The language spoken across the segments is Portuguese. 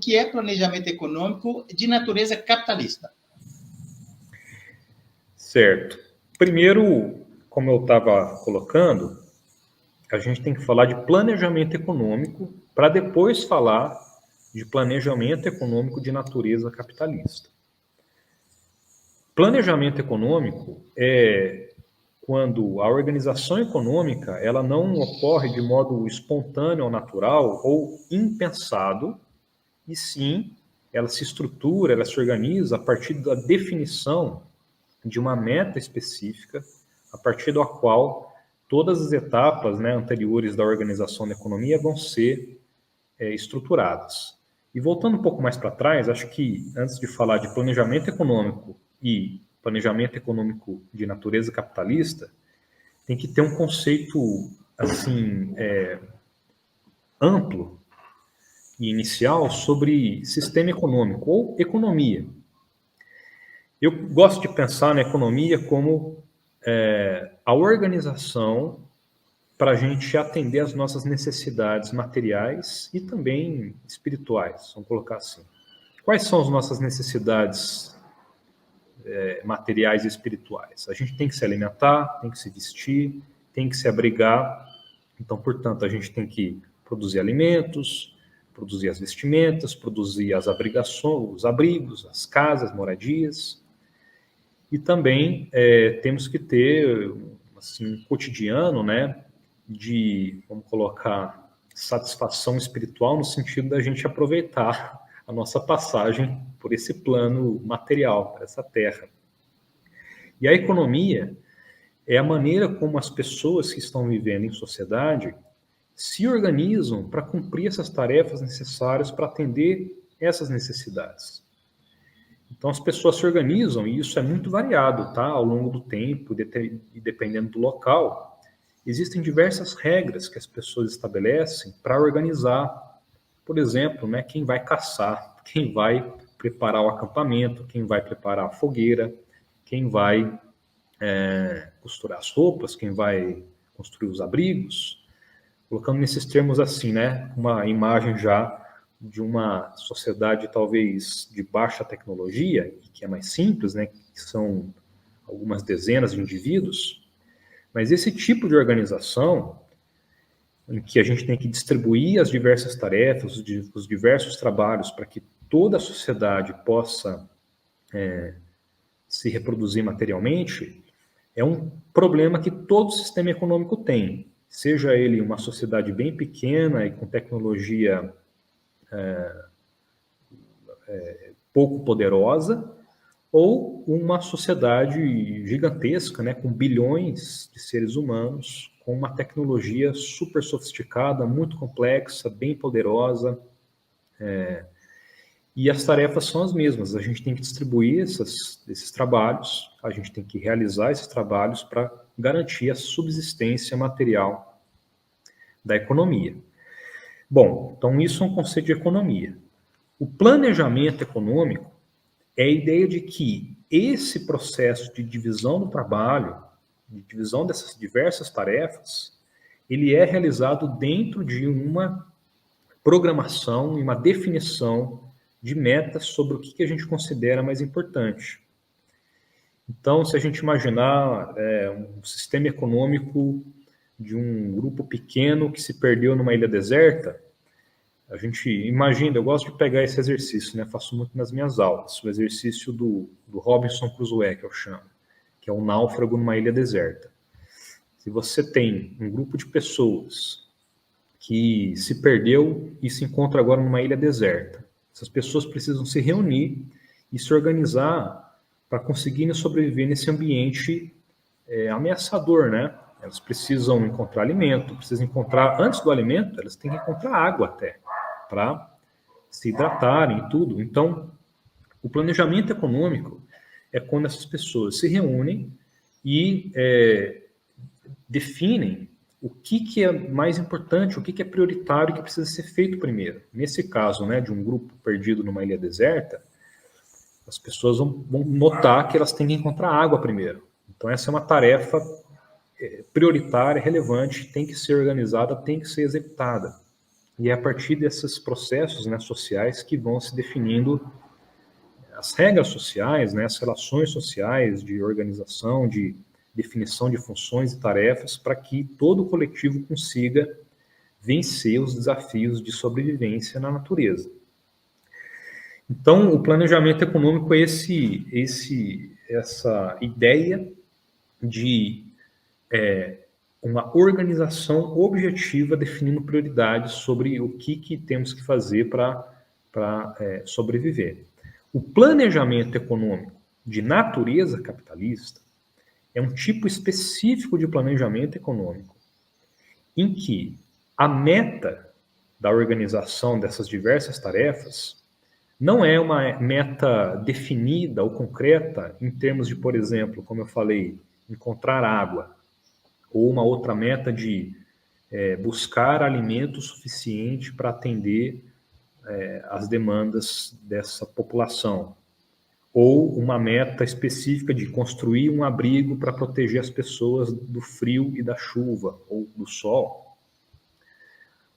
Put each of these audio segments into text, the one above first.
que é planejamento econômico de natureza capitalista? Certo. Primeiro, como eu estava colocando, a gente tem que falar de planejamento econômico para depois falar de planejamento econômico de natureza capitalista. Planejamento econômico é quando a organização econômica ela não ocorre de modo espontâneo ou natural ou impensado, e sim ela se estrutura, ela se organiza a partir da definição de uma meta específica, a partir da qual todas as etapas, né, anteriores da organização da economia vão ser estruturadas. E voltando um pouco mais para trás, acho que antes de falar de planejamento econômico e planejamento econômico de natureza capitalista, tem que ter um conceito assim amplo e inicial sobre sistema econômico ou economia. Eu gosto de pensar na economia como a organização para a gente atender às nossas necessidades materiais e também espirituais, vamos colocar assim. Quais são as nossas necessidades materiais e espirituais? A gente tem que se alimentar, tem que se vestir, tem que se abrigar. Então, portanto, a gente tem que produzir alimentos, produzir as vestimentas, produzir as abrigações, os abrigos, as casas, moradias. E também temos que ter assim, um cotidiano, né, de, vamos colocar, satisfação espiritual no sentido da gente aproveitar a nossa passagem por esse plano material, por essa terra. E a economia é a maneira como as pessoas que estão vivendo em sociedade se organizam para cumprir essas tarefas necessárias para atender essas necessidades. Então, as pessoas se organizam, e isso é muito variado, tá? Ao longo do tempo, e dependendo do local, existem diversas regras que as pessoas estabelecem para organizar, por exemplo, né, quem vai caçar, quem vai preparar o acampamento, quem vai preparar a fogueira, quem vai costurar as roupas, quem vai construir os abrigos, colocando nesses termos assim, né, uma imagem já de uma sociedade talvez de baixa tecnologia, que é mais simples, né, que são algumas dezenas de indivíduos, mas esse tipo de organização, em que a gente tem que distribuir as diversas tarefas, os diversos trabalhos, para que toda a sociedade possa se reproduzir materialmente, é um problema que todo sistema econômico tem, seja ele uma sociedade bem pequena e com tecnologia pouco poderosa, ou uma sociedade gigantesca, né, com bilhões de seres humanos, com uma tecnologia super sofisticada, muito complexa, bem poderosa, e as tarefas são as mesmas. A gente tem que distribuir esses trabalhos, a gente tem que realizar esses trabalhos para garantir a subsistência material da economia. Bom, então isso é um conceito de economia. O planejamento econômico é a ideia de que esse processo de divisão do trabalho, de divisão dessas diversas tarefas, ele é realizado dentro de uma programação e uma definição de metas sobre o que a gente considera mais importante. Então, se a gente imaginar um sistema econômico de um grupo pequeno que se perdeu numa ilha deserta, a gente imagina, eu gosto de pegar esse exercício, né? Faço muito nas minhas aulas, o exercício do Robinson Crusoe, que eu chamo, que é um náufrago numa ilha deserta. Se você tem um grupo de pessoas que se perdeu e se encontra agora numa ilha deserta, essas pessoas precisam se reunir e se organizar para conseguirem sobreviver nesse ambiente ameaçador, né? Elas precisam encontrar alimento, precisam encontrar, antes do alimento, elas têm que encontrar água até, para se hidratarem e tudo. Então, o planejamento econômico é quando essas pessoas se reúnem e definem o que é mais importante, o que é prioritário, o que precisa ser feito primeiro. Nesse caso, né, de um grupo perdido numa ilha deserta, as pessoas vão notar que elas têm que encontrar água primeiro. Então, essa é uma tarefa prioritária, relevante, tem que ser organizada, tem que ser executada. E é a partir desses processos, né, sociais que vão se definindo as regras sociais, né, as relações sociais de organização, de definição de funções e tarefas, para que todo o coletivo consiga vencer os desafios de sobrevivência na natureza. Então, o planejamento econômico é essa ideia de uma organização objetiva definindo prioridades sobre o que temos que fazer para sobreviver. O planejamento econômico de natureza capitalista é um tipo específico de planejamento econômico em que a meta da organização dessas diversas tarefas não é uma meta definida ou concreta em termos de, por exemplo, como eu falei, encontrar água, ou uma outra meta de buscar alimento suficiente para atender as demandas dessa população, ou uma meta específica de construir um abrigo para proteger as pessoas do frio e da chuva, ou do sol.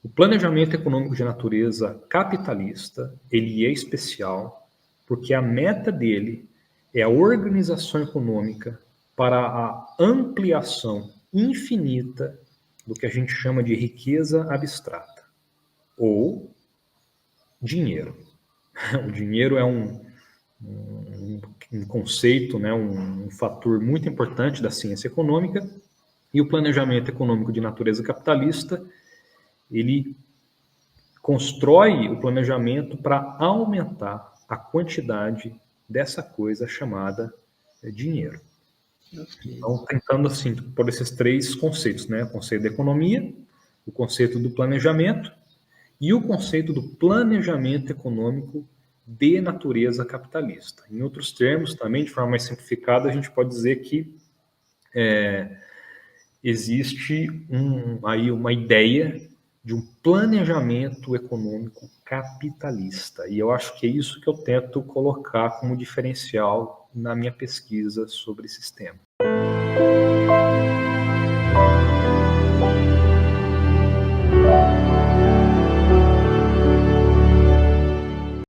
O planejamento econômico de natureza capitalista, ele é especial porque a meta dele é a organização econômica para a ampliação infinita do que a gente chama de riqueza abstrata, ou dinheiro. O dinheiro é um conceito, né, um fator muito importante da ciência econômica, e o planejamento econômico de natureza capitalista, ele constrói o planejamento para aumentar a quantidade dessa coisa chamada dinheiro. Então, tentando, assim, por esses três conceitos, né? O conceito da economia, o conceito do planejamento e o conceito do planejamento econômico de natureza capitalista. Em outros termos, também, de forma mais simplificada, a gente pode dizer que existe aí uma ideia de um planejamento econômico capitalista. E eu acho que é isso que eu tento colocar como diferencial na minha pesquisa sobre esses temas.